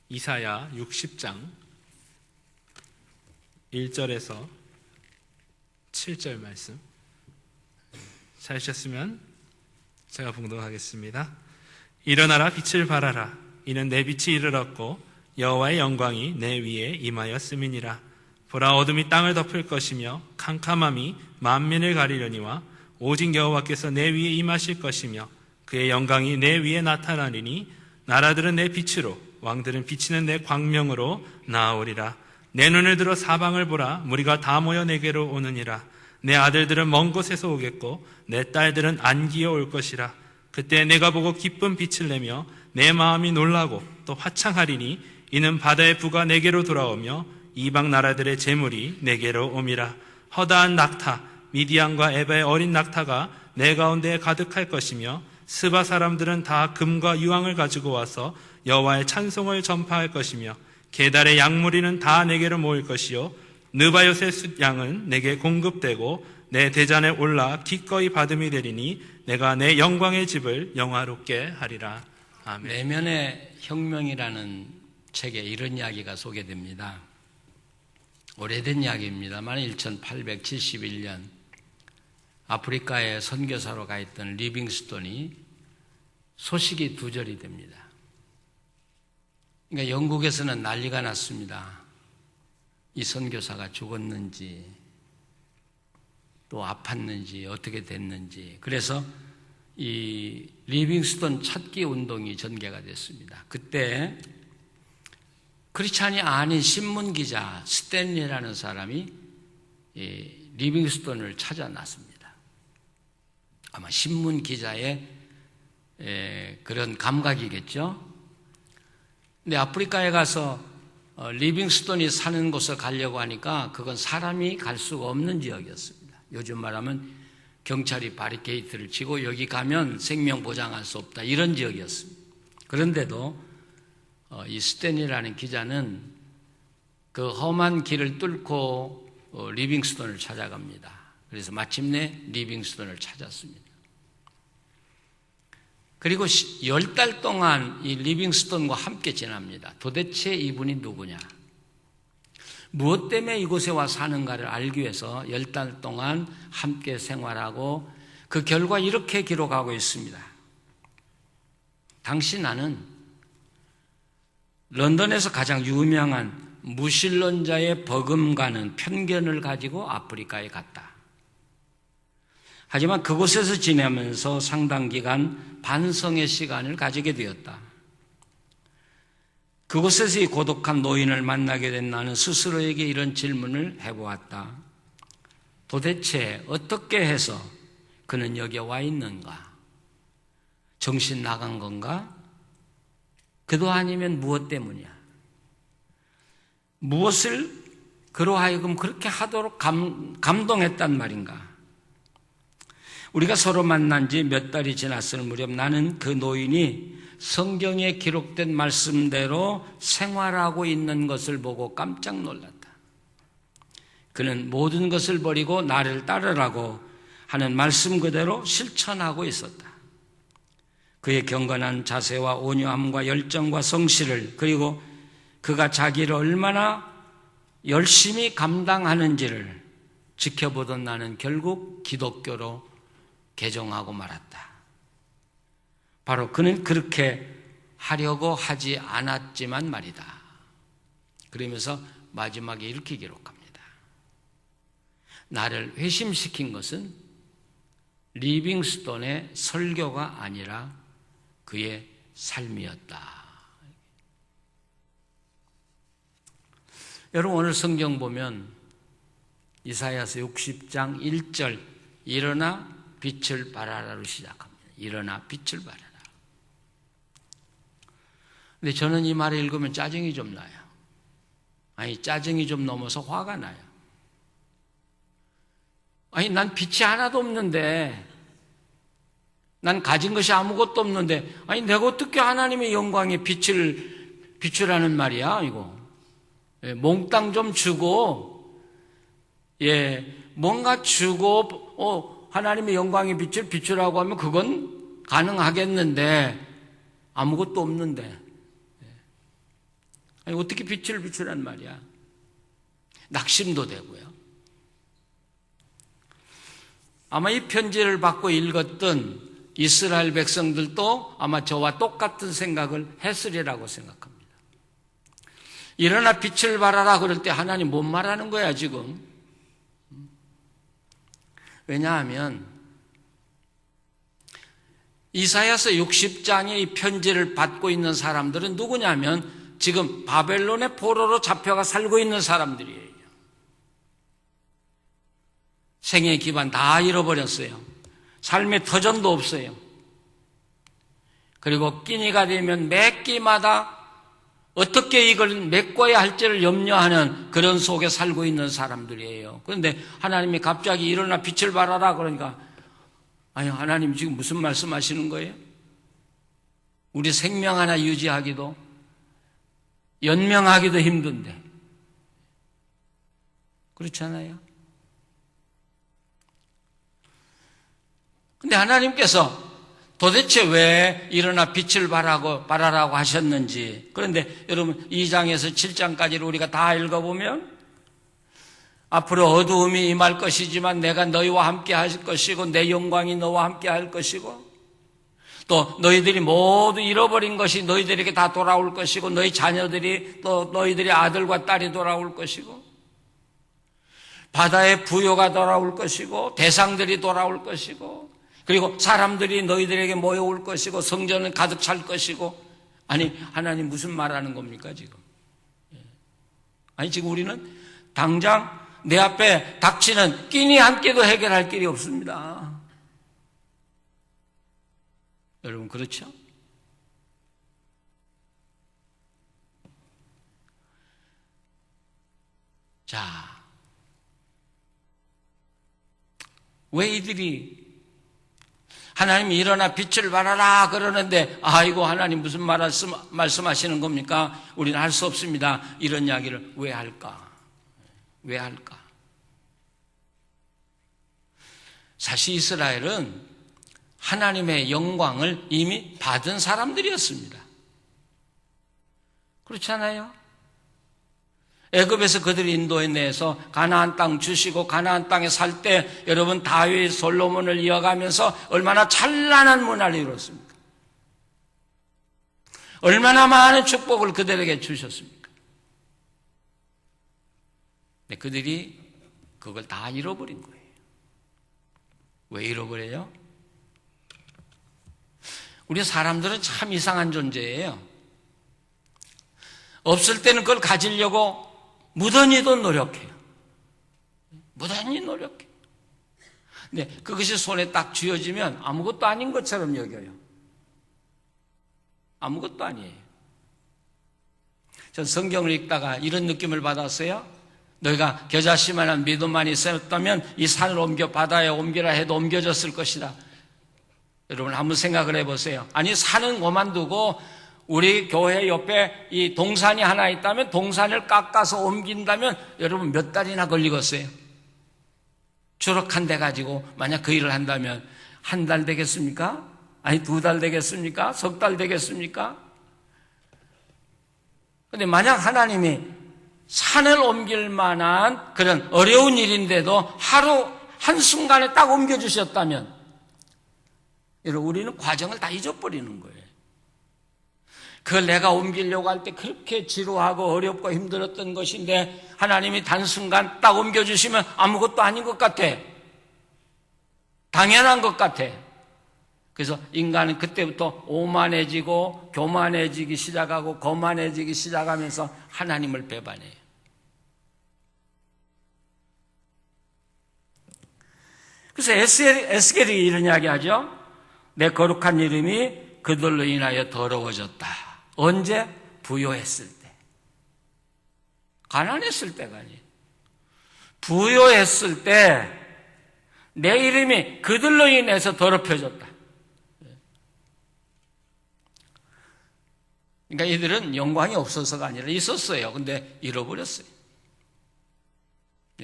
이사야 60장 1절에서 7절 말씀 찾으셨으면 제가 봉독하겠습니다. 일어나라, 빛을 발하라. 이는 내 빛이 이르렀고 여호와의 영광이 내 위에 임하였음이니라. 보라, 어둠이 땅을 덮을 것이며 캄캄함이 만민을 가리려니와 오직 여호와께서 내 위에 임하실 것이며 그의 영광이 내 위에 나타나리니 나라들은 내 빛으로 왕들은 비치는 내 광명으로 나아오리라. 내 눈을 들어 사방을 보라. 무리가 다 모여 내게로 오느니라. 내 아들들은 먼 곳에서 오겠고 내 딸들은 안기어 올 것이라. 그때 내가 보고 기쁜 빛을 내며 내 마음이 놀라고 또 화창하리니 이는 바다의 부가 내게로 돌아오며 이방 나라들의 재물이 내게로 옴이라. 허다한 낙타 미디안과 에바의 어린 낙타가 내 가운데에 가득할 것이며 스바 사람들은 다 금과 유황을 가지고 와서 여호와의 찬송을 전파할 것이며 게달의 양무리는 다 내게로 모일 것이요 느바요의 숫양은 내게 공급되고 내 대잔에 올라 기꺼이 받음이 되리니 내가 내 영광의 집을 영화롭게 하리라. 아멘. 내면의 혁명이라는 책에 이런 이야기가 소개됩니다. 오래된 이야기입니다만 1871년 아프리카에 선교사로 가 있던 리빙스톤이 소식이 두절이 됩니다. 그러니까 영국에서는 난리가 났습니다. 이 선교사가 죽었는지 또 아팠는지 어떻게 됐는지. 그래서 이 리빙스톤 찾기 운동이 전개가 됐습니다. 그때 크리스찬이 아닌 신문기자 스탠리라는 사람이 리빙스톤을 찾아 났습니다. 아마 신문기자의 그런 감각이겠죠. 근데 아프리카에 가서 리빙스톤이 사는 곳을 가려고 하니까 그건 사람이 갈 수가 없는 지역이었습니다. 요즘 말하면 경찰이 바리케이트를 치고 여기 가면 생명 보장할 수 없다, 이런 지역이었습니다. 그런데도 이 스탠리라는 기자는 그 험한 길을 뚫고 리빙스톤을 찾아갑니다. 그래서 마침내 리빙스톤을 찾았습니다. 그리고 10달 동안 이 리빙스톤과 함께 지납니다. 도대체 이분이 누구냐? 무엇 때문에 이곳에 와 사는가를 알기 위해서 10달 동안 함께 생활하고 그 결과 이렇게 기록하고 있습니다. 당시 나는 런던에서 가장 유명한 무신론자의 버금가는 편견을 가지고 아프리카에 갔다. 하지만 그곳에서 지내면서 상당 기간 반성의 시간을 가지게 되었다. 그곳에서 이 고독한 노인을 만나게 된 나는 스스로에게 이런 질문을 해보았다. 도대체 어떻게 해서 그는 여기에 와 있는가? 정신 나간 건가? 그도 아니면 무엇 때문이야? 무엇을 그로 하여금 그렇게 하도록 감동했단 말인가? 우리가 서로 만난 지 몇 달이 지났을 무렵 나는 그 노인이 성경에 기록된 말씀대로 생활하고 있는 것을 보고 깜짝 놀랐다. 그는 모든 것을 버리고 나를 따르라고 하는 말씀 그대로 실천하고 있었다. 그의 경건한 자세와 온유함과 열정과 성실을, 그리고 그가 자기를 얼마나 열심히 감당하는지를 지켜보던 나는 결국 기독교로 개종하고 말았다. 바로 그는 그렇게 하려고 하지 않았지만 말이다. 그러면서 마지막에 이렇게 기록합니다. 나를 회심시킨 것은 리빙스톤의 설교가 아니라 그의 삶이었다. 여러분, 오늘 성경 보면 이사야서 60장 1절 일어나 빛을 발하라로 시작합니다. 일어나 빛을 발하라. 근데 저는 이 말을 읽으면 짜증이 좀 나요. 아니, 짜증이 좀 넘어서 화가 나요. 아니, 난 빛이 하나도 없는데, 난 가진 것이 아무것도 없는데, 아니, 내가 어떻게 하나님의 영광의 빛을 비추라는 말이야, 이거. 몽땅 좀 주고, 뭔가 주고, 하나님의 영광의 빛을 비추라고 하면 그건 가능하겠는데 아무것도 없는데 아니, 어떻게 빛을 비추란 말이야? 낙심도 되고요. 아마 이 편지를 받고 읽었던 이스라엘 백성들도 아마 저와 똑같은 생각을 했으리라고 생각합니다. 일어나 빛을 발하라 그럴 때 하나님 못 말하는 거야 지금. 왜냐하면 이사야서 60장의 이 편지를 받고 있는 사람들은 누구냐면 지금 바벨론의 포로로 잡혀가 살고 있는 사람들이에요. 생의 기반 다 잃어버렸어요. 삶의 터전도 없어요. 그리고 끼니가 되면 매 끼마다 어떻게 이걸 메꿔야 할지를 염려하는 그런 속에 살고 있는 사람들이에요. 그런데 하나님이 갑자기 일어나 빛을 발하라 그러니까 아니 하나님 지금 무슨 말씀하시는 거예요? 우리 생명 하나 유지하기도 연명하기도 힘든데 그렇지 않아요? 근데 하나님께서 도대체 왜 일어나 빛을 발하라고 하셨는지. 그런데 여러분 2장에서 7장까지를 우리가 다 읽어보면 앞으로 어두움이 임할 것이지만 내가 너희와 함께 할 것이고 내 영광이 너와 함께 할 것이고 또 너희들이 모두 잃어버린 것이 너희들에게 다 돌아올 것이고 너희 자녀들이 또 너희들의 아들과 딸이 돌아올 것이고 바다의 부요가 돌아올 것이고 대상들이 돌아올 것이고 그리고 사람들이 너희들에게 모여올 것이고 성전은 가득 찰 것이고. 아니 하나님 무슨 말하는 겁니까 지금? 아니 지금 우리는 당장 내 앞에 닥치는 끼니 한 끼도 해결할 길이 없습니다. 여러분 그렇죠? 자, 왜 이들이 하나님이 일어나 빛을 발하라 그러는데 아이고 하나님 무슨 말씀하시는 겁니까? 우리는 할 수 없습니다. 이런 이야기를 왜 할까? 왜 할까? 사실 이스라엘은 하나님의 영광을 이미 받은 사람들이었습니다. 그렇지 않아요? 애굽에서 그들이 인도해내서 가나안 땅 주시고 가나안 땅에 살 때 여러분 다윗 솔로몬을 이어가면서 얼마나 찬란한 문화를 이뤘습니까? 얼마나 많은 축복을 그들에게 주셨습니까? 근데 그들이 그걸 다 잃어버린 거예요. 왜 잃어버려요? 우리 사람들은 참 이상한 존재예요. 없을 때는 그걸 가지려고 무던히도 노력해요. 무던히 노력해요. 근데 그것이 손에 딱 쥐어지면 아무것도 아닌 것처럼 여겨요. 아무것도 아니에요. 전 성경을 읽다가 이런 느낌을 받았어요. 너희가 겨자씨만한 믿음만 있었다면 이 산을 옮겨 바다에 옮기라 해도 옮겨졌을 것이다. 여러분 한번 생각을 해보세요. 아니 산은 그만두고 우리 교회 옆에 이 동산이 하나 있다면 동산을 깎아서 옮긴다면 여러분 몇 달이나 걸리겠어요? 추락한 데 가지고 만약 그 일을 한다면 한 달 되겠습니까? 아니 2달 되겠습니까? 석 달 되겠습니까? 그런데 만약 하나님이 산을 옮길 만한 그런 어려운 일인데도 하루 한순간에 딱 옮겨주셨다면 여러분 우리는 과정을 다 잊어버리는 거예요. 그걸 내가 옮기려고 할 때 그렇게 지루하고 어렵고 힘들었던 것인데 하나님이 단순간 딱 옮겨주시면 아무것도 아닌 것 같아. 당연한 것 같아. 그래서 인간은 그때부터 오만해지고 교만해지기 시작하고 거만해지기 시작하면서 하나님을 배반해요. 그래서 에스겔이 이런 이야기 하죠. 내 거룩한 이름이 그들로 인하여 더러워졌다. 언제? 부요했을 때. 가난했을 때가 아니에요. 부요했을 때 내 이름이 그들로 인해서 더럽혀졌다. 그러니까 이들은 영광이 없어서가 아니라 있었어요. 근데 잃어버렸어요.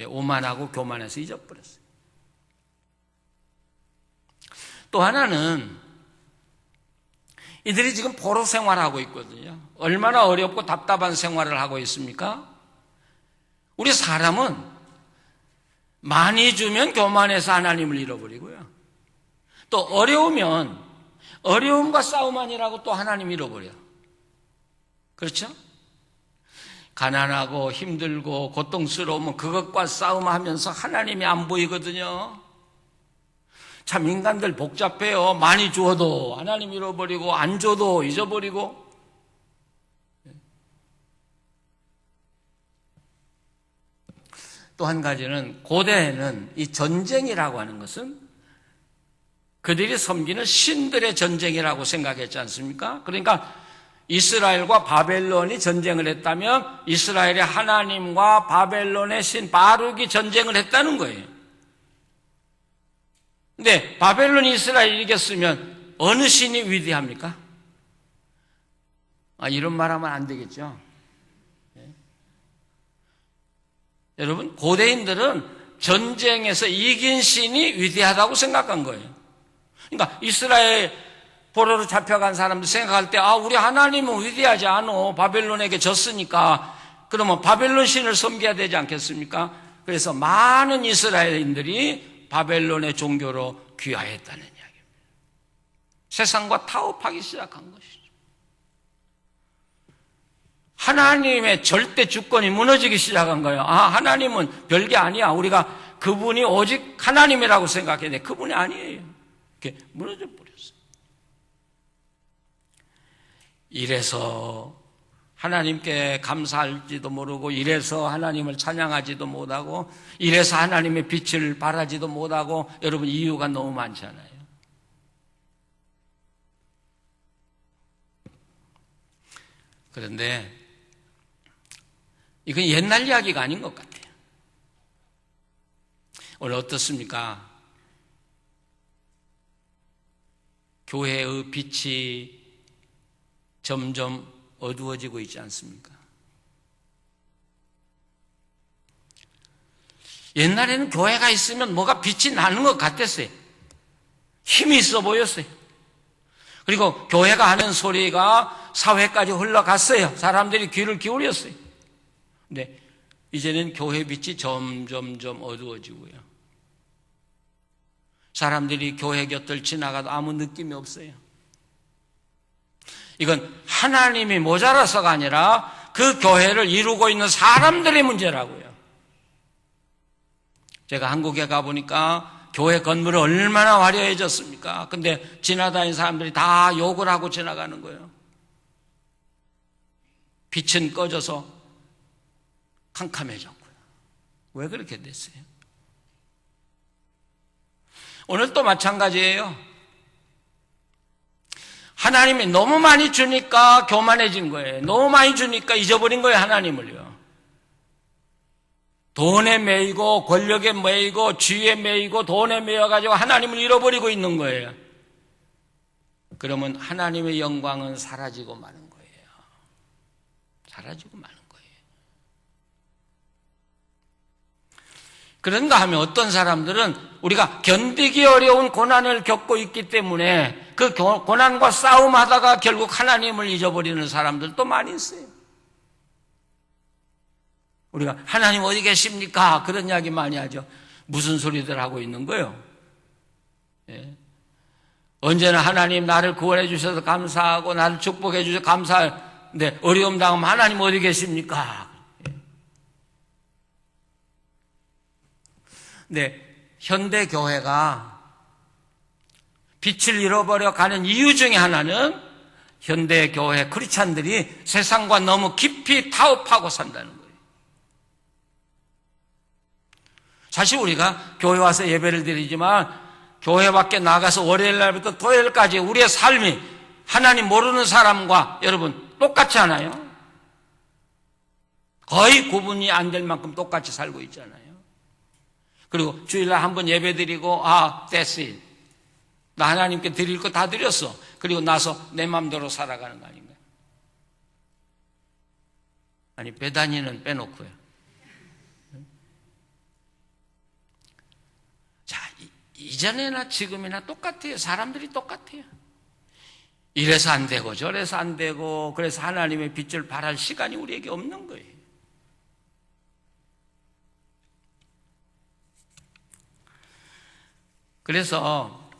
오만하고 교만해서 잊어버렸어요. 또 하나는 이들이 지금 포로 생활하고 있거든요. 얼마나 어렵고 답답한 생활을 하고 있습니까? 우리 사람은 많이 주면 교만해서 하나님을 잃어버리고요. 또 어려우면 어려움과 싸움하니라고 또 하나님 잃어버려. 그렇죠? 가난하고 힘들고 고통스러우면 그것과 싸움하면서 하나님이 안 보이거든요. 참 인간들 복잡해요. 많이 주어도 하나님 잃어버리고 안 줘도 잊어버리고. 또 한 가지는 고대에는 이 전쟁이라고 하는 것은 그들이 섬기는 신들의 전쟁이라고 생각했지 않습니까? 그러니까 이스라엘과 바벨론이 전쟁을 했다면 이스라엘의 하나님과 바벨론의 신 바룩이 전쟁을 했다는 거예요. 근데 바벨론이 이스라엘을 이겼으면 어느 신이 위대합니까? 이런 말하면 안 되겠죠. 여러분, 고대인들은 전쟁에서 이긴 신이 위대하다고 생각한 거예요. 그러니까 이스라엘 포로로 잡혀간 사람들 생각할 때 우리 하나님은 위대하지 않아. 바벨론에게 졌으니까 그러면 바벨론 신을 섬겨야 되지 않겠습니까? 그래서 많은 이스라엘인들이 바벨론의 종교로 귀화했다는 이야기입니다. 세상과 타협하기 시작한 것이죠. 하나님의 절대 주권이 무너지기 시작한 거예요. 하나님은 별게 아니야. 우리가 그분이 오직 하나님이라고 생각했는데 그분이 아니에요. 이렇게 무너져 버렸어요. 이래서 하나님께 감사할지도 모르고, 이래서 하나님을 찬양하지도 못하고, 이래서 하나님의 빛을 발하지도 못하고, 여러분 이유가 너무 많잖아요. 그런데 이건 옛날 이야기가 아닌 것 같아요. 오늘 어떻습니까? 교회의 빛이 점점 어두워지고 있지 않습니까? 옛날에는 교회가 있으면 뭐가 빛이 나는 것 같았어요. 힘이 있어 보였어요. 그리고 교회가 하는 소리가 사회까지 흘러갔어요. 사람들이 귀를 기울였어요. 근데 이제는 교회 빛이 점점점 어두워지고요. 사람들이 교회 곁을 지나가도 아무 느낌이 없어요. 이건 하나님이 모자라서가 아니라 그 교회를 이루고 있는 사람들의 문제라고요. 제가 한국에 가보니까 교회 건물이 얼마나 화려해졌습니까? 근데 지나다니는 사람들이 다 욕을 하고 지나가는 거예요. 빛은 꺼져서 캄캄해졌고요. 왜 그렇게 됐어요? 오늘도 마찬가지예요. 하나님이 너무 많이 주니까 교만해진 거예요. 너무 많이 주니까 잊어버린 거예요, 하나님을요. 돈에 매이고 권력에 매이고 지위에 매이고 돈에 매여가지고 하나님을 잃어버리고 있는 거예요. 그러면 하나님의 영광은 사라지고 마는 거예요. 사라지고 마는 거예요. 그런가 하면 어떤 사람들은 우리가 견디기 어려운 고난을 겪고 있기 때문에 그 고난과 싸움하다가 결국 하나님을 잊어버리는 사람들도 많이 있어요. 우리가 하나님 어디 계십니까? 그런 이야기 많이 하죠. 무슨 소리들 하고 있는 거예요? 예. 언제나 하나님 나를 구원해 주셔서 감사하고 나를 축복해 주셔서 감사한데 어려움 당하면 하나님 어디 계십니까? 네, 현대 교회가 빛을 잃어버려 가는 이유 중에 하나는 현대 교회 크리스찬들이 세상과 너무 깊이 타협하고 산다는 거예요. 사실 우리가 교회 와서 예배를 드리지만 교회 밖에 나가서 월요일 날부터 토요일까지 우리의 삶이 하나님 모르는 사람과 여러분 똑같지 않아요? 거의 구분이 안 될 만큼 똑같이 살고 있잖아요. 그리고 주일날 한번 예배 드리고 that's it. 나 하나님께 드릴 거 다 드렸어. 그리고 나서 내 마음대로 살아가는 거 아닌가요? 아니 배단위는 빼놓고요. 자, 이전에나 지금이나 똑같아요. 사람들이 똑같아요. 이래서 안 되고 저래서 안 되고 그래서 하나님의 빛을 발할 시간이 우리에게 없는 거예요. 그래서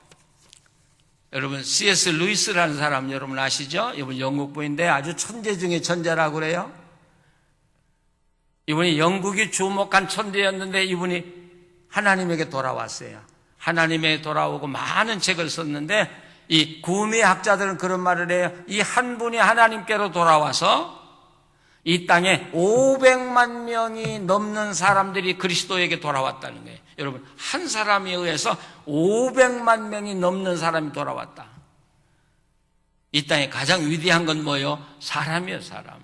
여러분 C.S. 루이스라는 사람 여러분 아시죠? 이분 영국 분인데 아주 천재 중에 천재라고 그래요. 이분이 영국이 주목한 천재였는데 이분이 하나님에게 돌아왔어요. 하나님에게 돌아오고 많은 책을 썼는데 이 구미의 학자들은 그런 말을 해요. 이 한 분이 하나님께로 돌아와서 이 땅에 500만 명이 넘는 사람들이 그리스도에게 돌아왔다는 거예요. 여러분, 한 사람에 의해서 500만 명이 넘는 사람이 돌아왔다. 이 땅에 가장 위대한 건 뭐예요? 사람이에요, 사람.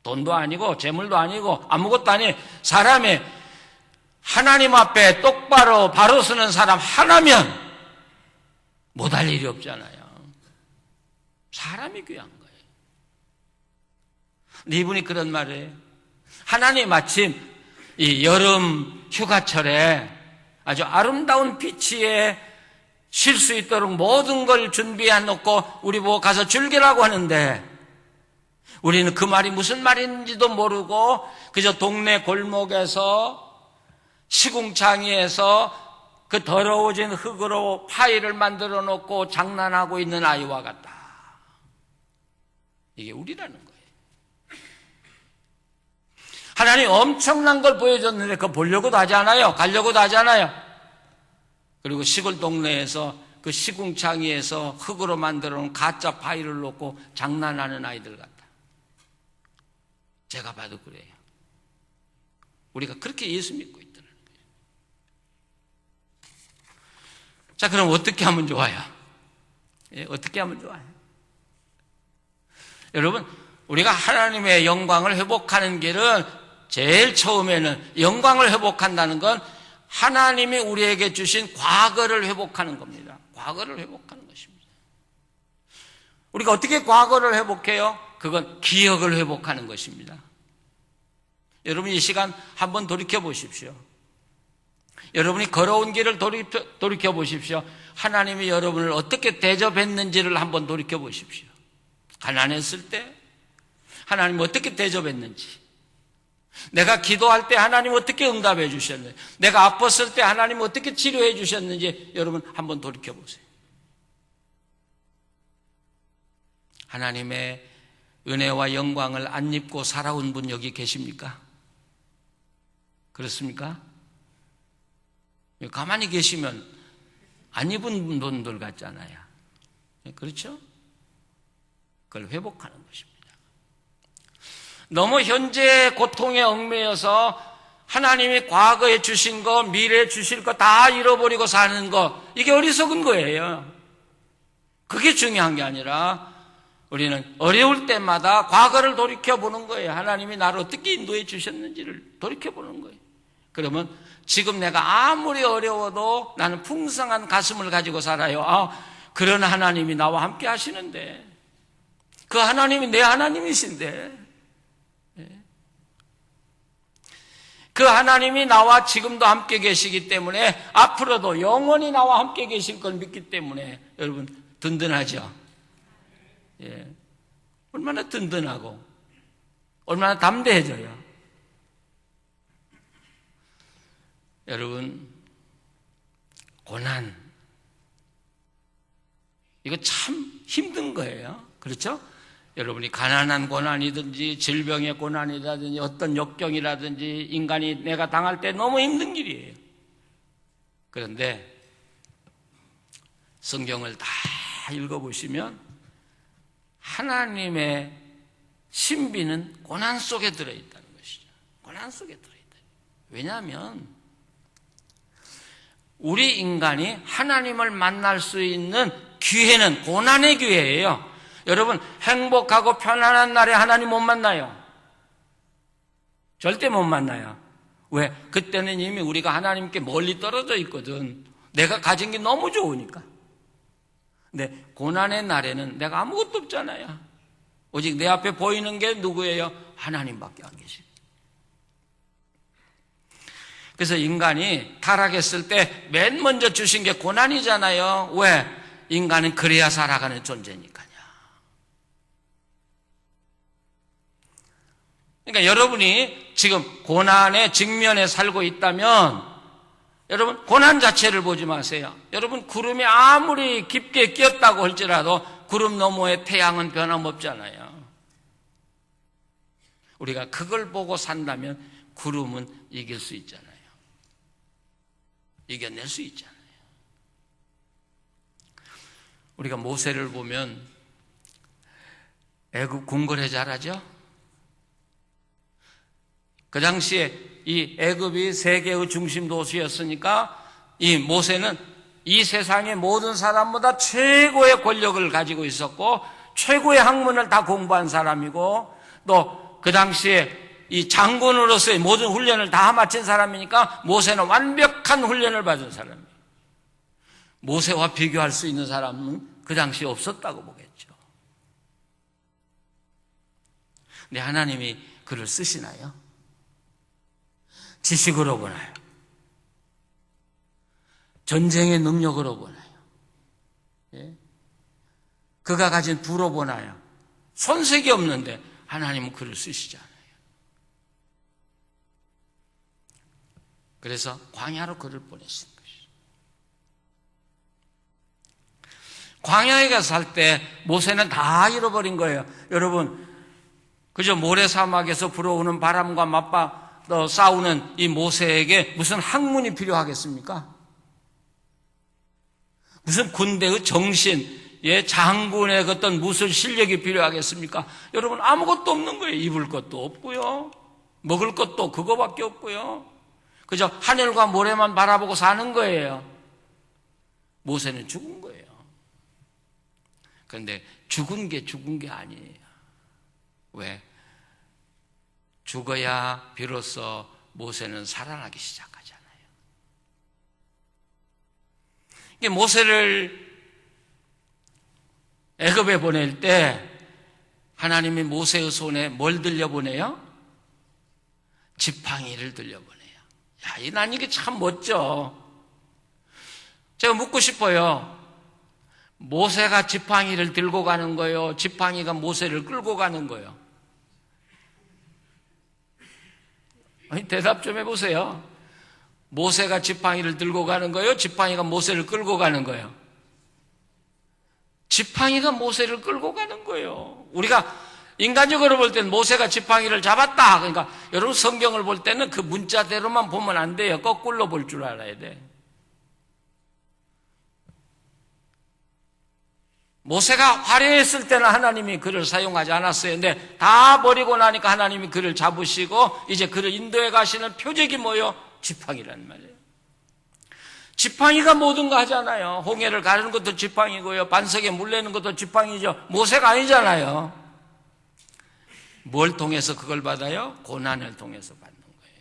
돈도 아니고 재물도 아니고 아무것도 아니에요. 사람의 하나님 앞에 똑바로 바로 서는 사람 하나면 못할 일이 없잖아요. 사람이 귀한 거예요. 근데 이분이 그런 말을 해요. 하나님 마침 이 여름 휴가철에 아주 아름다운 비치에 쉴 수 있도록 모든 걸 준비해 놓고 우리 보고 가서 즐기라고 하는데 우리는 그 말이 무슨 말인지도 모르고 그저 동네 골목에서 시궁창이에서 그 더러워진 흙으로 파이를 만들어 놓고 장난하고 있는 아이와 같다. 이게 우리라는 거예요. 하나님 엄청난 걸 보여줬는데 그거 보려고도 하지 않아요. 가려고도 하지 않아요. 그리고 시골 동네에서 그 시궁창이에서 흙으로 만들어 놓은 가짜 파이를 놓고 장난하는 아이들 같다. 제가 봐도 그래요. 우리가 그렇게 예수 믿고 있더라는 거예요. 자, 그럼 어떻게 하면 좋아요? 예, 어떻게 하면 좋아요? 여러분, 우리가 하나님의 영광을 회복하는 길은 제일 처음에는 영광을 회복한다는 건 하나님이 우리에게 주신 과거를 회복하는 겁니다. 과거를 회복하는 것입니다. 우리가 어떻게 과거를 회복해요? 그건 기억을 회복하는 것입니다. 여러분 이 시간 한번 돌이켜 보십시오. 여러분이 걸어온 길을 돌이켜 보십시오. 하나님이 여러분을 어떻게 대접했는지를 한번 돌이켜 보십시오. 가난했을 때 하나님 어떻게 대접했는지, 내가 기도할 때 하나님 어떻게 응답해 주셨는지, 내가 아팠을 때 하나님 어떻게 치료해 주셨는지 여러분 한번 돌이켜 보세요. 하나님의 은혜와 영광을 안 입고 살아온 분 여기 계십니까? 그렇습니까? 가만히 계시면 안 입은 분들 같잖아요. 그렇죠? 그걸 회복하는 것입니다. 너무 현재의 고통에 얽매여서 하나님이 과거에 주신 거, 미래에 주실 거 다 잃어버리고 사는 거, 이게 어리석은 거예요. 그게 중요한 게 아니라 우리는 어려울 때마다 과거를 돌이켜보는 거예요. 하나님이 나를 어떻게 인도해 주셨는지를 돌이켜보는 거예요. 그러면 지금 내가 아무리 어려워도 나는 풍성한 가슴을 가지고 살아요. 그런 하나님이 나와 함께 하시는데, 그 하나님이 내 하나님이신데, 그 하나님이 나와 지금도 함께 계시기 때문에 앞으로도 영원히 나와 함께 계실 걸 믿기 때문에 여러분 든든하죠? 예. 얼마나 든든하고 얼마나 담대해져요. 여러분, 고난, 이거 참 힘든 거예요. 그렇죠? 여러분이 가난한 고난이든지 질병의 고난이라든지 어떤 역경이라든지 인간이 내가 당할 때 너무 힘든 길이에요. 그런데 성경을 다 읽어보시면 하나님의 신비는 고난 속에 들어있다는 것이죠. 고난 속에 들어있다. 왜냐하면 우리 인간이 하나님을 만날 수 있는 기회는 고난의 기회예요. 여러분, 행복하고 편안한 날에 하나님 못 만나요. 절대 못 만나요. 왜? 그때는 이미 우리가 하나님께 멀리 떨어져 있거든. 내가 가진 게 너무 좋으니까. 근데 고난의 날에는 내가 아무것도 없잖아요. 오직 내 앞에 보이는 게 누구예요? 하나님밖에 안 계시고. 그래서 인간이 타락했을 때 맨 먼저 주신 게 고난이잖아요. 왜? 인간은 그래야 살아가는 존재니까요. 그러니까 여러분이 지금 고난의 직면에 살고 있다면 여러분 고난 자체를 보지 마세요. 여러분 구름이 아무리 깊게 끼었다고 할지라도 구름 너머의 태양은 변함없잖아요. 우리가 그걸 보고 산다면 구름은 이길 수 있잖아요. 이겨낼 수 있잖아요. 우리가 모세를 보면 애굽 궁궐에 자라죠. 그 당시에 이 애굽이 세계의 중심 도시였으니까 이 모세는 이 세상의 모든 사람보다 최고의 권력을 가지고 있었고 최고의 학문을 다 공부한 사람이고 또 그 당시에 이 장군으로서의 모든 훈련을 다 마친 사람이니까 모세는 완벽한 훈련을 받은 사람이에요. 모세와 비교할 수 있는 사람은 그 당시에 없었다고 보겠죠. 근데 하나님이 그를 쓰시나요? 지식으로 보나요? 전쟁의 능력으로 보나요? 예? 그가 가진 부로 보나요? 손색이 없는데 하나님은 그를 쓰시잖아요. 그래서 광야로 그를 보내신 것이죠. 광야에 가서 살 때 모세는 다 잃어버린 거예요. 여러분, 그저 모래사막에서 불어오는 바람과 맞받아 싸우는 이 모세에게 무슨 학문이 필요하겠습니까? 무슨 군대의 정신, 장군의 어떤 무슨 실력이 필요하겠습니까? 여러분 아무것도 없는 거예요. 입을 것도 없고요. 먹을 것도 그거밖에 없고요. 그저 하늘과 모래만 바라보고 사는 거예요. 모세는 죽은 거예요. 그런데 죽은 게 아니에요. 왜? 죽어야 비로소 모세는 살아나기 시작하잖아요. 이게 모세를 애굽에 보낼 때 하나님이 모세의 손에 뭘 들려보내요? 지팡이를 들려보내요. 야, 난 이게 참 멋져. 제가 묻고 싶어요. 모세가 지팡이를 들고 가는 거예요? 지팡이가 모세를 끌고 가는 거예요? 아니, 대답 좀 해보세요. 모세가 지팡이를 들고 가는 거예요? 지팡이가 모세를 끌고 가는 거예요? 지팡이가 모세를 끌고 가는 거예요. 우리가 인간적으로 볼 때는 모세가 지팡이를 잡았다. 그러니까 여러분 성경을 볼 때는 그 문자대로만 보면 안 돼요. 거꾸로 볼 줄 알아야 돼. 모세가 화려했을 때는 하나님이 그를 사용하지 않았어요. 근데 다 버리고 나니까 하나님이 그를 잡으시고 이제 그를 인도해 가시는 표적이 뭐예요? 지팡이란 말이에요. 지팡이가 모든 거 하잖아요. 홍해를 가르는 것도 지팡이고요. 반석에 물 내는 것도 지팡이죠. 모세가 아니잖아요. 뭘 통해서 그걸 받아요? 고난을 통해서 받는 거예요.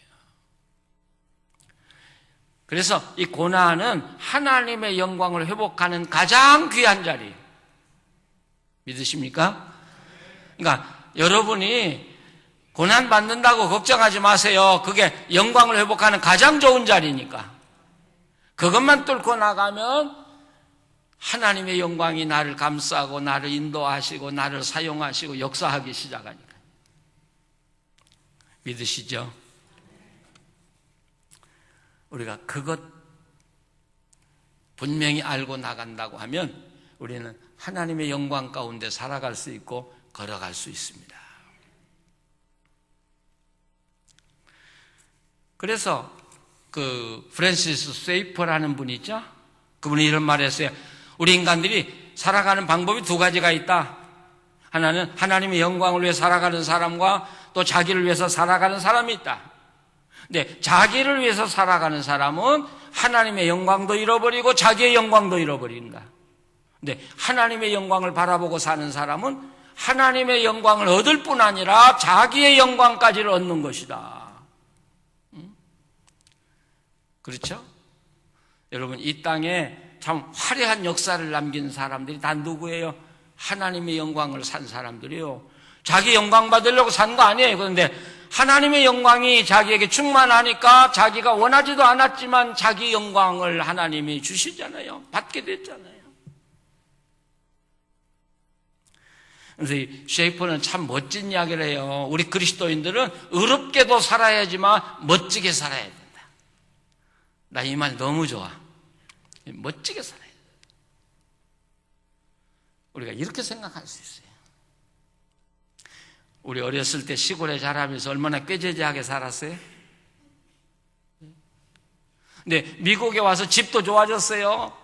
그래서 이 고난은 하나님의 영광을 회복하는 가장 귀한 자리. 믿으십니까? 그러니까 여러분이 고난 받는다고 걱정하지 마세요. 그게 영광을 회복하는 가장 좋은 자리니까. 그것만 뚫고 나가면 하나님의 영광이 나를 감싸고 나를 인도하시고 나를 사용하시고 역사하기 시작하니까. 믿으시죠? 우리가 그것 분명히 알고 나간다고 하면 우리는 하나님의 영광 가운데 살아갈 수 있고 걸어갈 수 있습니다. 그래서 그 프랜시스 세이퍼라는 분이 있죠? 그분이 이런 말을 했어요. 우리 인간들이 살아가는 방법이 두 가지가 있다. 하나는 하나님의 영광을 위해 살아가는 사람과 또 자기를 위해서 살아가는 사람이 있다. 근데 자기를 위해서 살아가는 사람은 하나님의 영광도 잃어버리고 자기의 영광도 잃어버린다. 근데 하나님의 영광을 바라보고 사는 사람은 하나님의 영광을 얻을 뿐 아니라 자기의 영광까지를 얻는 것이다. 그렇죠? 여러분, 이 땅에 참 화려한 역사를 남긴 사람들이 다 누구예요? 하나님의 영광을 산 사람들이요. 자기 영광 받으려고 산 거 아니에요. 그런데 하나님의 영광이 자기에게 충만하니까 자기가 원하지도 않았지만 자기 영광을 하나님이 주시잖아요. 받게 됐잖아요. 그래서 이 셰이퍼는 참 멋진 이야기를 해요. 우리 그리스도인들은 의롭게도 살아야지만 멋지게 살아야 된다. 나 이 말 너무 좋아. 멋지게 살아야 된다. 우리가 이렇게 생각할 수 있어요. 우리 어렸을 때 시골에 자라면서 얼마나 꾀죄죄하게 살았어요? 근데 미국에 와서 집도 좋아졌어요.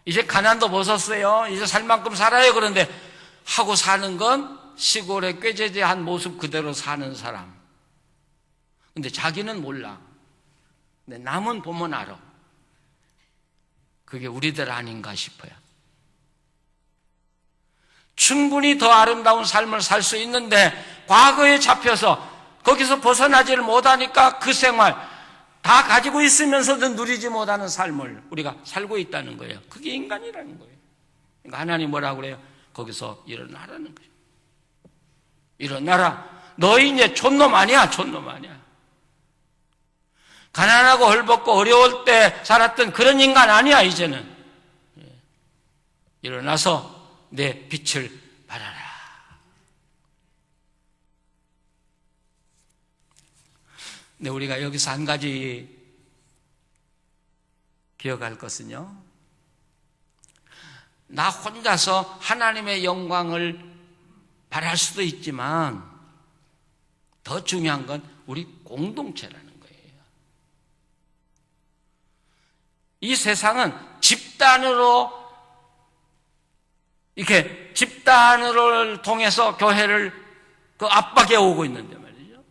이제 가난도 벗었어요. 이제 살 만큼 살아요. 그런데 하고 사는 건 시골에 꾀죄죄한 모습 그대로 사는 사람. 근데 자기는 몰라. 근데 남은 보면 알아. 그게 우리들 아닌가 싶어요. 충분히 더 아름다운 삶을 살 수 있는데 과거에 잡혀서 거기서 벗어나지를 못하니까 그 생활 다 가지고 있으면서도 누리지 못하는 삶을 우리가 살고 있다는 거예요. 그게 인간이라는 거예요. 그러니까 하나님 뭐라고 그래요? 거기서 일어나라는 거예요. 일어나라. 너희 이제 촌놈 아니야. 촌놈 아니야. 가난하고 헐벗고 어려울 때 살았던 그런 인간 아니야. 이제는 일어나서 내 빛을 발하라. 근데 우리가 여기서 한 가지 기억할 것은요, 나 혼자서 하나님의 영광을 발할 수도 있지만 더 중요한 건 우리 공동체라는 거예요. 이 세상은 집단으로 이렇게 집단을 통해서 교회를 그 압박해 오고 있는데 말이죠.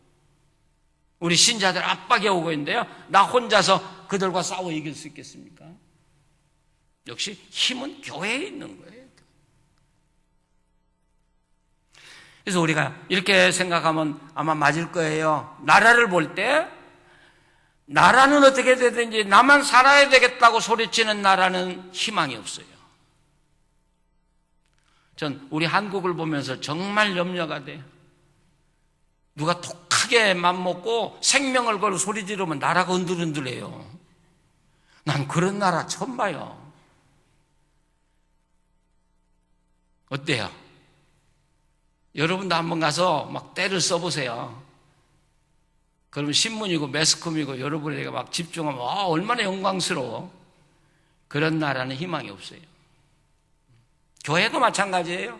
우리 신자들 압박해 오고 있는데요. 나 혼자서 그들과 싸워 이길 수 있겠습니까? 역시 힘은 교회에 있는 거예요. 그래서 우리가 이렇게 생각하면 아마 맞을 거예요. 나라를 볼 때 나라는 어떻게 되든지 나만 살아야 되겠다고 소리치는 나라는 희망이 없어요. 전 우리 한국을 보면서 정말 염려가 돼요. 누가 독하게 맘먹고 생명을 걸고 소리 지르면 나라가 흔들흔들해요. 난 그런 나라 처음 봐요. 어때요? 여러분도 한번 가서 막 때를 써보세요. 그러면 신문이고 매스컴이고 여러분에게 막 집중하면 얼마나 영광스러워. 그런 나라는 희망이 없어요. 교회도 마찬가지예요.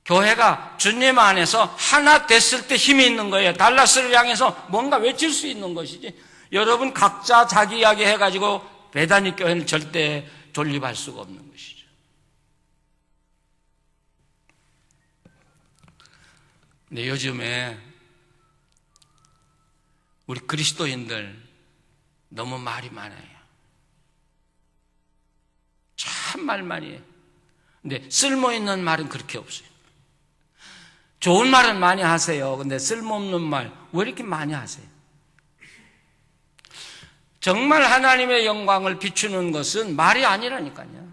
교회가 주님 안에서 하나 됐을 때 힘이 있는 거예요. 달라스를 향해서 뭔가 외칠 수 있는 것이지. 여러분 각자 자기 이야기 해가지고 배단위 교회는 절대 존립할 수가 없는 것이죠. 근데 요즘에 우리 그리스도인들 너무 말이 많아요. 참 말 많이 해요. 근데 쓸모있는 말은 그렇게 없어요. 좋은 말은 많이 하세요. 근데 쓸모없는 말 왜 이렇게 많이 하세요? 정말 하나님의 영광을 비추는 것은 말이 아니라니까요.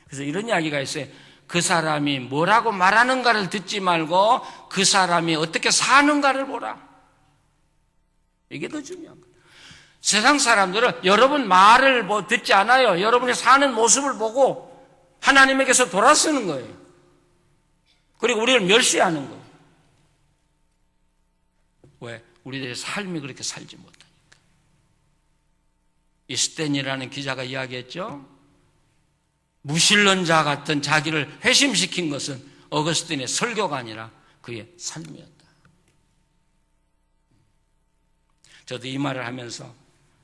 그래서 이런 이야기가 있어요. 그 사람이 뭐라고 말하는가를 듣지 말고 그 사람이 어떻게 사는가를 보라. 이게 더 중요한 거예요. 세상 사람들은 여러분 말을 듣지 않아요. 여러분이 사는 모습을 보고 하나님에게서 돌아서는 거예요. 그리고 우리를 멸시하는 거예요. 왜? 우리들의 삶이 그렇게 살지 못하니까. 이 스탠이라는 기자가 이야기했죠. 무신론자 같은 자기를 회심시킨 것은 어거스틴의 설교가 아니라 그의 삶이었다. 저도 이 말을 하면서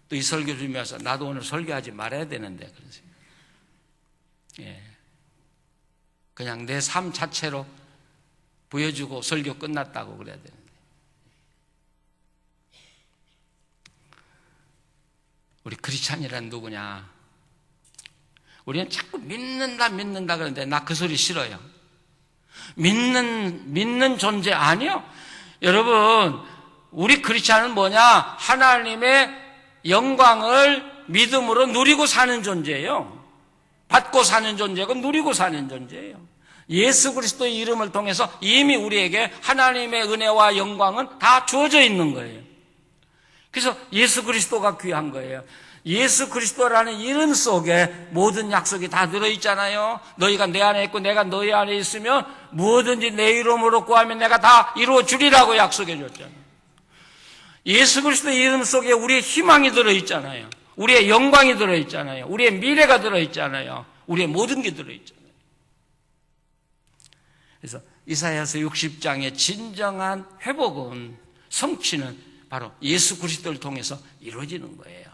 또 이 설교 준비해서 나도 오늘 설교하지 말아야 되는데 그러세요. 예. 그냥 내 삶 자체로 보여주고 설교 끝났다고 그래야 되는데. 우리 크리스찬이란 누구냐? 우리는 자꾸 믿는다 그러는데 나 그 소리 싫어요. 믿는 존재 아니요. 여러분, 우리 크리스찬은 뭐냐? 하나님의 영광을 믿음으로 누리고 사는 존재예요. 받고 사는 존재고 누리고 사는 존재예요. 예수 그리스도의 이름을 통해서 이미 우리에게 하나님의 은혜와 영광은 다 주어져 있는 거예요. 그래서 예수 그리스도가 귀한 거예요. 예수 그리스도라는 이름 속에 모든 약속이 다 들어있잖아요. 너희가 내 안에 있고 내가 너희 안에 있으면 무엇든지 내 이름으로 구하면 내가 다 이루어 주리라고 약속해 줬잖아요. 예수 그리스도의 이름 속에 우리의 희망이 들어있잖아요. 우리의 영광이 들어있잖아요. 우리의 미래가 들어있잖아요. 우리의 모든 게 들어있잖아요. 그래서 이사야서 60장의 진정한 회복은, 성취는 바로 예수 그리스도를 통해서 이루어지는 거예요.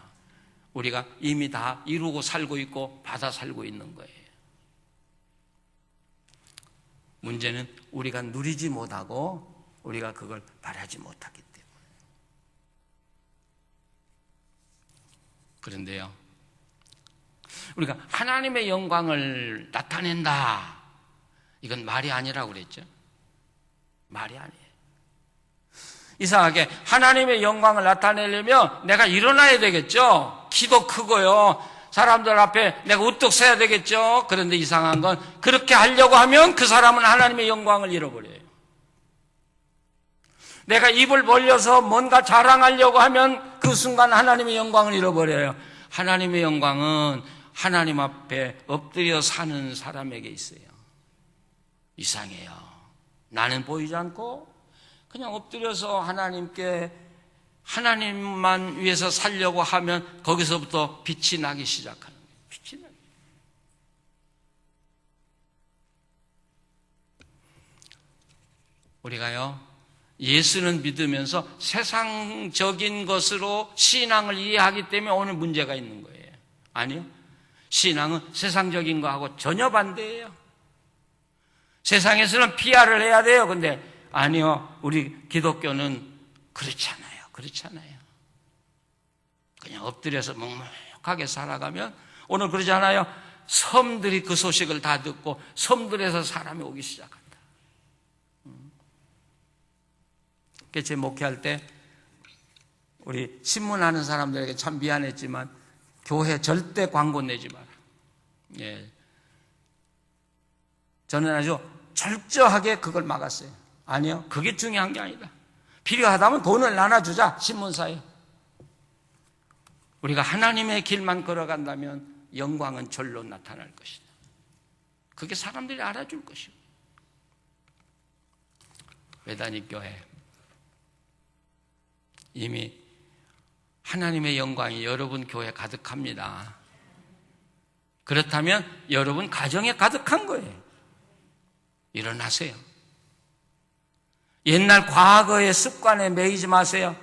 우리가 이미 다 이루고 살고 있고 받아 살고 있는 거예요. 문제는 우리가 누리지 못하고 우리가 그걸 바라지 못하기 때문에. 그런데요, 우리가 하나님의 영광을 나타낸다, 이건 말이 아니라고 그랬죠. 말이 아니에요. 이상하게 하나님의 영광을 나타내려면 내가 일어나야 되겠죠. 키도 크고요, 사람들 앞에 내가 우뚝 서야 되겠죠. 그런데 이상한 건 그렇게 하려고 하면 그 사람은 하나님의 영광을 잃어버려요. 내가 입을 벌려서 뭔가 자랑하려고 하면 그 순간 하나님의 영광을 잃어버려요. 하나님의 영광은 하나님 앞에 엎드려 사는 사람에게 있어요. 이상해요. 나는 보이지 않고 그냥 엎드려서 하나님께, 하나님만 위해서 살려고 하면 거기서부터 빛이 나기 시작하는 거예요. 빛이 나요. 우리가요, 예수는 믿으면서 세상적인 것으로 신앙을 이해하기 때문에 오늘 문제가 있는 거예요. 아니요, 신앙은 세상적인 거하고 전혀 반대예요. 세상에서는 PR을 해야 돼요. 근데 아니요, 우리 기독교는 그렇지 않아요. 그렇지 않아요. 그냥 엎드려서 묵묵하게 살아가면, 오늘 그러지 않아요? 섬들이 그 소식을 다 듣고 섬들에서 사람이 오기 시작한다. 제 목회할 때 우리 신문하는 사람들에게 참 미안했지만, 교회 절대 광고 내지 마라. 예. 저는 아주 철저하게 그걸 막았어요. 아니요, 그게 중요한 게 아니다. 필요하다면 돈을 나눠주자, 신문사에. 우리가 하나님의 길만 걸어간다면 영광은 절로 나타날 것이다. 그게 사람들이 알아줄 것이고. 외다니 교회, 이미 하나님의 영광이 여러분 교회에 가득합니다. 그렇다면 여러분 가정에 가득한 거예요. 일어나세요. 옛날 과거의 습관에 매이지 마세요.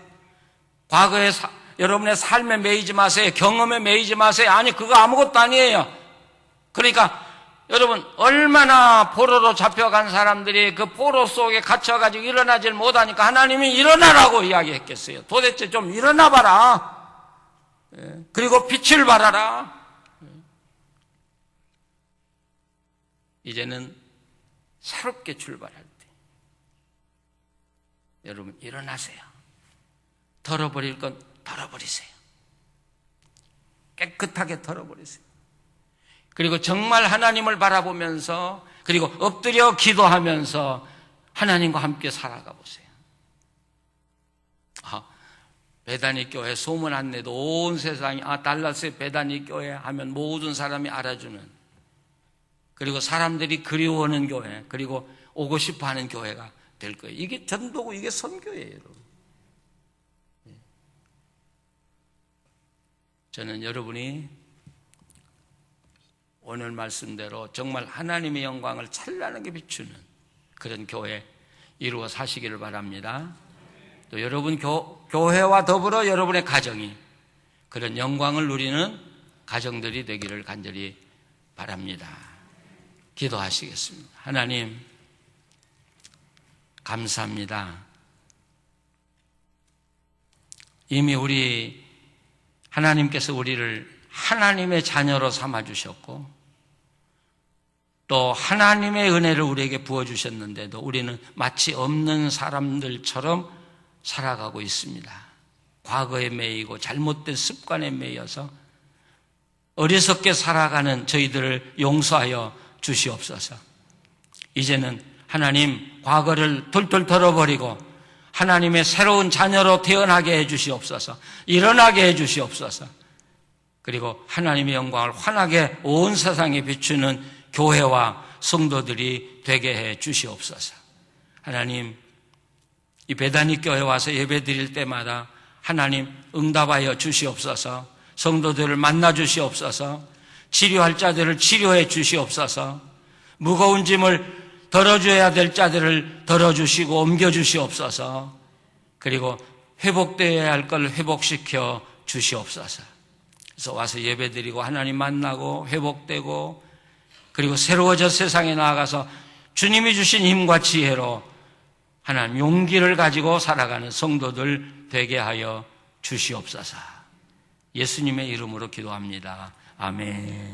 과거의 여러분의 삶에 매이지 마세요. 경험에 매이지 마세요. 아니, 그거 아무것도 아니에요. 그러니까 여러분, 얼마나 포로로 잡혀간 사람들이 그 포로 속에 갇혀가지고 일어나질 못하니까 하나님이 일어나라고 이야기했겠어요. 도대체 좀 일어나봐라. 그리고 빛을 발하라. 이제는 새롭게 출발할 때 여러분 일어나세요. 털어버릴 건 털어버리세요. 깨끗하게 털어버리세요. 그리고 정말 하나님을 바라보면서, 그리고 엎드려 기도하면서 하나님과 함께 살아가 보세요. 베다니 교회 소문 안 내도 온 세상이 달라스의 베다니 교회 하면 모든 사람이 알아주는, 그리고 사람들이 그리워하는 교회, 그리고 오고 싶어하는 교회가 될 거예요. 이게 전도고 이게 선교예요, 여러분. 저는 여러분이 오늘 말씀대로 정말 하나님의 영광을 찬란하게 비추는 그런 교회 이루어 사시기를 바랍니다. 또 여러분 교회와 더불어 여러분의 가정이 그런 영광을 누리는 가정들이 되기를 간절히 바랍니다. 기도하시겠습니다. 하나님, 감사합니다. 이미 하나님께서 우리를 하나님의 자녀로 삼아주셨고, 또 하나님의 은혜를 우리에게 부어주셨는데도 우리는 마치 없는 사람들처럼 살아가고 있습니다. 과거에 매이고 잘못된 습관에 매여서 어리석게 살아가는 저희들을 용서하여 주시옵소서. 이제는 하나님, 과거를 털털 털어버리고 하나님의 새로운 자녀로 태어나게 해 주시옵소서. 일어나게 해 주시옵소서. 그리고 하나님의 영광을 환하게 온 세상에 비추는 교회와 성도들이 되게 해 주시옵소서. 하나님, 이 베다니 교회 와서 예배 드릴 때마다 하나님 응답하여 주시옵소서. 성도들을 만나 주시옵소서. 치료할 자들을 치료해 주시옵소서. 무거운 짐을 덜어줘야 될 자들을 덜어주시고 옮겨주시옵소서. 그리고 회복되어야 할 걸 회복시켜 주시옵소서. 그래서 와서 예배드리고 하나님 만나고 회복되고 그리고 새로워져 세상에 나아가서 주님이 주신 힘과 지혜로 하나님 용기를 가지고 살아가는 성도들 되게 하여 주시옵소서. 예수님의 이름으로 기도합니다. 아멘.